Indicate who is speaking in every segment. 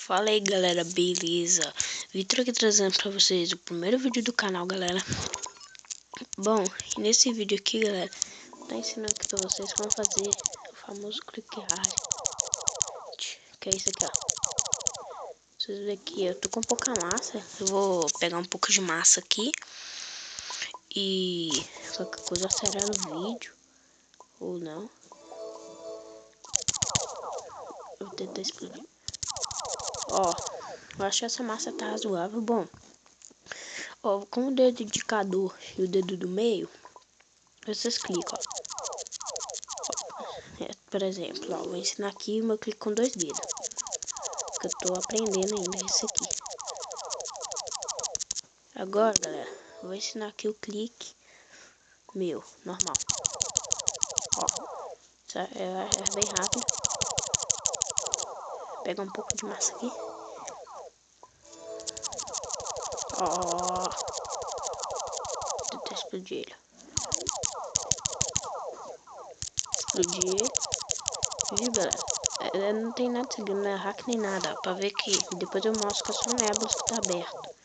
Speaker 1: Fala aí galera, beleza? Vitor aqui trazendo pra vocês o primeiro vídeo do canal, galera. Bom, e nesse vídeo aqui, galera, tá ensinando aqui pra vocês como fazer o famoso click art, que é isso aqui, ó. Vocês verem aqui, eu tô com pouca massa. Eu vou pegar um pouco de massa aqui e qualquer coisa acelera o vídeo ou não. Eu vou tentar explodir. Ó, eu acho que essa massa tá razoável. Bom, ó, com o dedo indicador e o dedo do meio, vocês clicam, ó. Por exemplo, ó, vou ensinar aqui o meu clique com 2 dedos, que eu tô aprendendo ainda isso aqui. Agora, galera, vou ensinar aqui o clique meu, normal. Ó, é bem rápido. Pega um pouco de massa aqui. Ó, tenta explodir ele. Explodir ele. Viu, galera? Não tem nada seguindo, não é hack nem nada. Ó, pra ver que depois eu mostro que é só nébulas que tá aberto.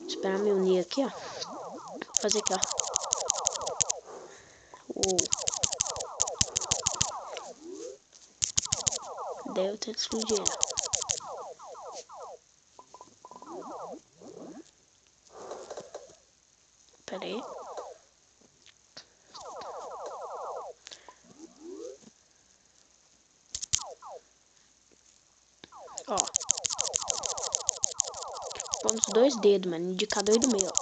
Speaker 1: Esperar me unir aqui, ó. Vou fazer aqui, ó. Uou. Daí eu tento explodir ele. Pera aí. Ó. Com os 2 dedos, mano. Indicador do meio, ó.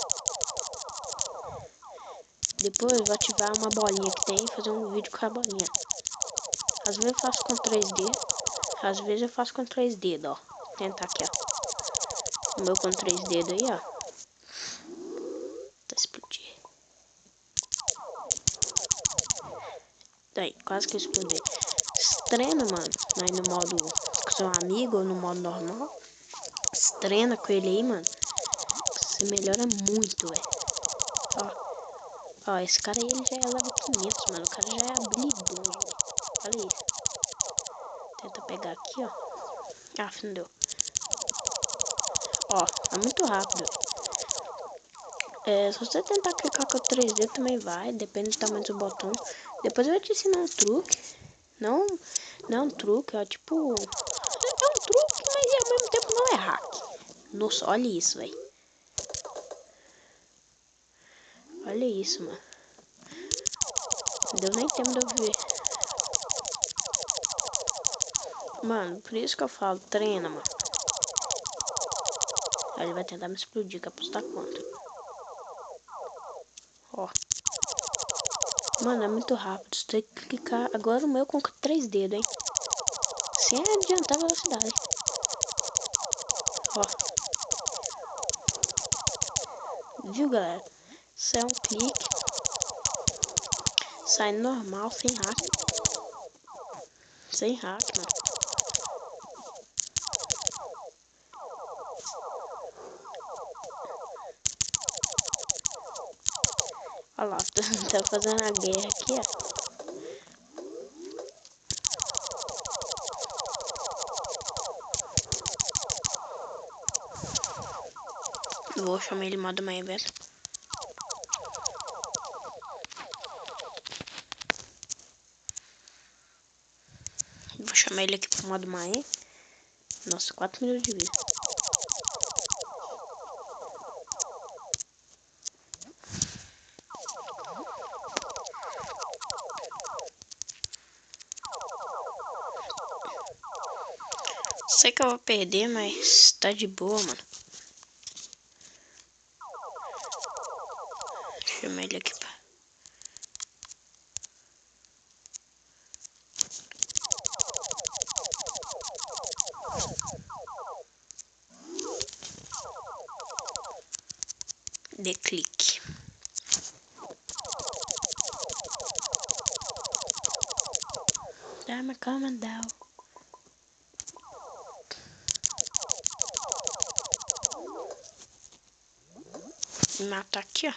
Speaker 1: Depois eu vou ativar uma bolinha que tem e fazer um vídeo com a bolinha. Às vezes eu faço com 3 dedos. Às vezes eu faço com 3 dedos, ó. Vou tentar aqui, ó. O meu com 3 dedos aí, ó. Tá explodir. Daí, quase que explodiu. Treina, mano. Aí no modo com seu amigo ou no modo normal. Treina com ele aí, mano. Você melhora muito, velho. Ó, esse cara aí, ele já é level 500, mano. O cara já é habilidoso, velho. Olha isso. Tenta pegar aqui, ó. Ah, não deu. Ó, é muito rápido. Se você tentar clicar com o 3D também vai, depende do tamanho do botão. Depois eu vou te ensinar um truque. Não é um truque, é tipo... É um truque, mas ao mesmo tempo não é hack. Nossa, olha isso, velho. Olha isso, mano. Não deu nem tempo de eu ver. Mano, por isso que eu falo, treina, mano. Aí ele vai tentar me explodir, que apostar contra. Ó. Mano, é muito rápido. Você tem que clicar. Agora o meu com 3 dedos, hein. Sem adiantar a velocidade. Ó. Viu, galera? Isso é um clique. Sai normal, sem hack. Sem hack, mano. Olha lá, tá fazendo a guerra aqui, ó. Eu vou chamar ele modo manhã, velho. Vou chamar ele aqui pro modo manhã. Nossa, 4 minutos de vida. Sei que eu vou perder, mas tá de boa, mano. Deixa eu chamar ele aqui, pá. De clique. Dá, mas calma, dá. Me matar aqui, ó.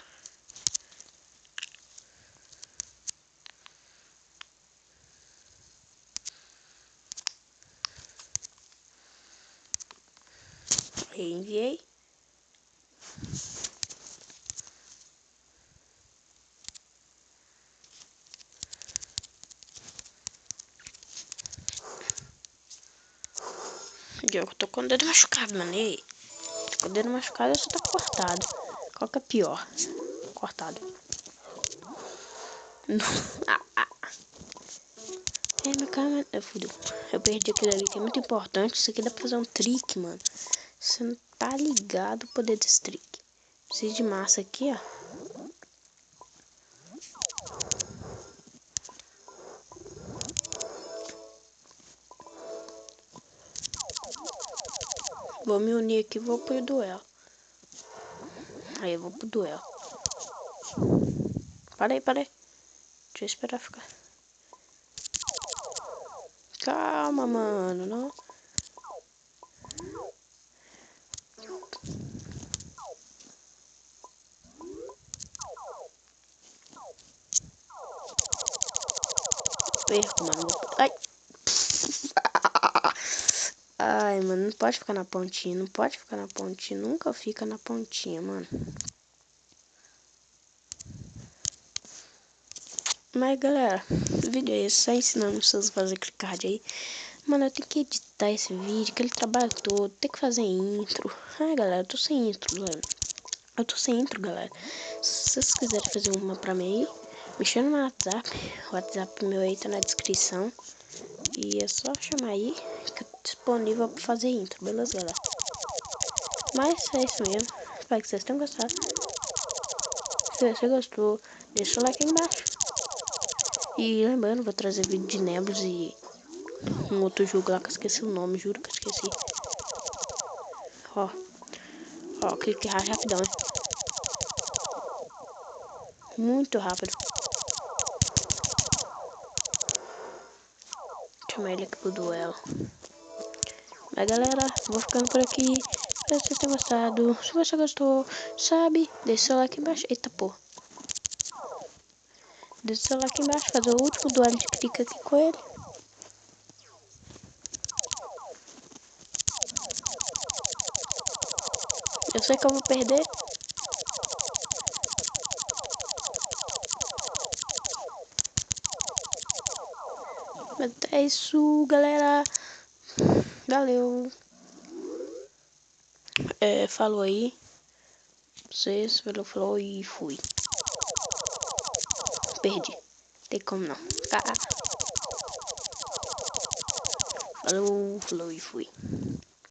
Speaker 1: Reenviei. Eu tô com o dedo machucado, mano. E tô com o dedo machucado ou você tá cortado? Qual que é pior? Cortado. Minha câmera. Fudeu. Eu perdi aquilo ali que é muito importante. Isso aqui dá pra fazer um trick, mano. Você não tá ligado o poder desse trick. Preciso de massa aqui, ó. Vou me unir aqui e vou pro duelo. Aí eu vou pro duelo. Parei. Deixa eu esperar ficar. Calma, mano. Não. Perco, mano. Ai. Ai, mano. Não pode ficar na pontinha. Não pode ficar na pontinha. Nunca fica na pontinha, mano. Mas galera, o vídeo é esse, só ensinando vocês a fazer clickcard aí. Mano, eu tenho que editar esse vídeo, aquele trabalho todo, tem que fazer intro. Ai galera, eu tô sem intro, galera. Se vocês quiserem fazer uma pra mim aí, me chama no WhatsApp. O WhatsApp meu aí tá na descrição. E é só chamar aí que eu tô disponível pra fazer intro, beleza galera? Mas é isso mesmo, espero que vocês tenham gostado. Se você gostou, deixa o like aí embaixo. E lembrando, vou trazer vídeo de Nebus e um outro jogo lá que eu esqueci o nome, juro que eu esqueci. Ó, clique rapidão, hein? Muito rápido. Chamar ele aqui pro duelo. Mas galera, vou ficando por aqui. Espero que vocês tenham gostado. Se você gostou, sabe, deixa seu like embaixo. Eita porra. Deixa seu like embaixo, fazer o último duelo de clique aqui com ele. Eu sei que eu vou perder. Mas é isso, galera. Valeu. Falou aí. Vocês, falou e fui. Perdi. Tem como não. Falou e fui.